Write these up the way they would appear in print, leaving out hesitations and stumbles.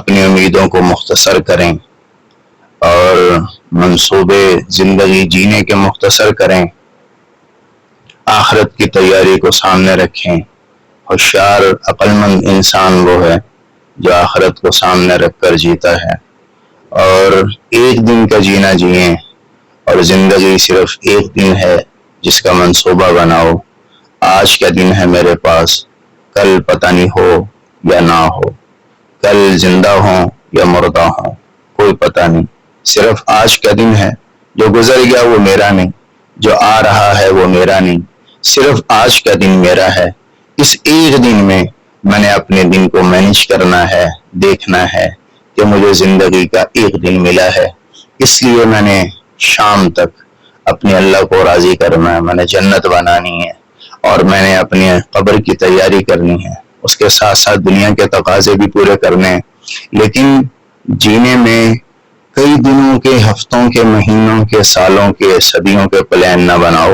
اپنی امیدوں کو مختصر کریں اور منصوبے زندگی جینے کے مختصر کریں، آخرت کی تیاری کو سامنے رکھیں۔ ہوشیار عقل مند انسان وہ ہے جو آخرت کو سامنے رکھ کر جیتا ہے، اور ایک دن کا جینا جئیں، اور زندگی صرف ایک دن ہے جس کا منصوبہ بناؤ۔ آج کا دن ہے میرے پاس، کل پتہ نہیں ہو یا نہ ہو، کل زندہ ہوں یا مردہ ہوں، کوئی پتہ نہیں، صرف آج کا دن ہے۔ جو گزر گیا وہ میرا نہیں، جو آ رہا ہے وہ میرا نہیں، صرف آج کا دن میرا ہے۔ اس ایک دن میں نے اپنے دن کو مینج کرنا ہے، دیکھنا ہے کہ مجھے زندگی کا ایک دن ملا ہے، اس لیے میں نے شام تک اپنے اللہ کو راضی کرنا ہے، میں نے جنت بنانی ہے، اور میں نے اپنی قبر کی تیاری کرنی ہے، اس کے ساتھ ساتھ دنیا کے تقاضے بھی پورے کرنے ہیں۔ لیکن جینے میں کئی دنوں کے، ہفتوں کے، مہینوں کے، سالوں کے، صدیوں کے پلان نہ بناؤ،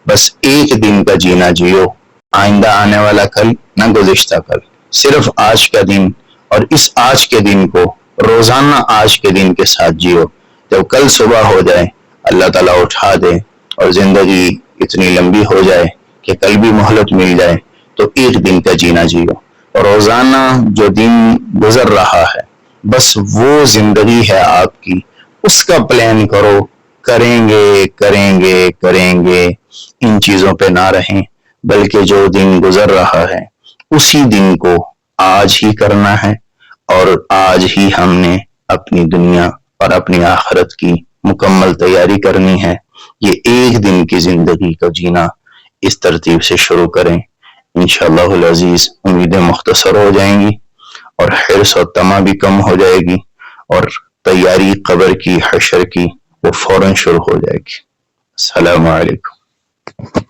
بس ایک دن کا جینا جیو، آئندہ آنے والا کل نہ گزشتہ کل، صرف آج کا دن، اور اس آج کے دن کو روزانہ آج کے دن کے ساتھ جیو۔ جب کل صبح ہو جائے، اللہ تعالیٰ اٹھا دے اور زندگی اتنی لمبی ہو جائے کہ کل بھی مہلت مل جائے، تو ایک دن کا جینا جیو، اور روزانہ جو دن گزر رہا ہے بس وہ زندگی ہے آپ کی، اس کا پلان کرو، کریں گے کریں گے کریں گے، ان چیزوں پہ نہ رہیں، بلکہ جو دن گزر رہا ہے اسی دن کو آج ہی کرنا ہے، اور آج ہی ہم نے اپنی دنیا اور اپنی آخرت کی مکمل تیاری کرنی ہے۔ یہ ایک دن کی زندگی کا جینا اس ترتیب سے شروع کریں، انشاءاللہ العزیز امیدیں مختصر ہو جائیں گی، اور حرص و طمع بھی کم ہو جائے گی، اور تیاری قبر کی، حشر کی، وہ فوراً شروع ہو جائے گی۔ السلام علیکم۔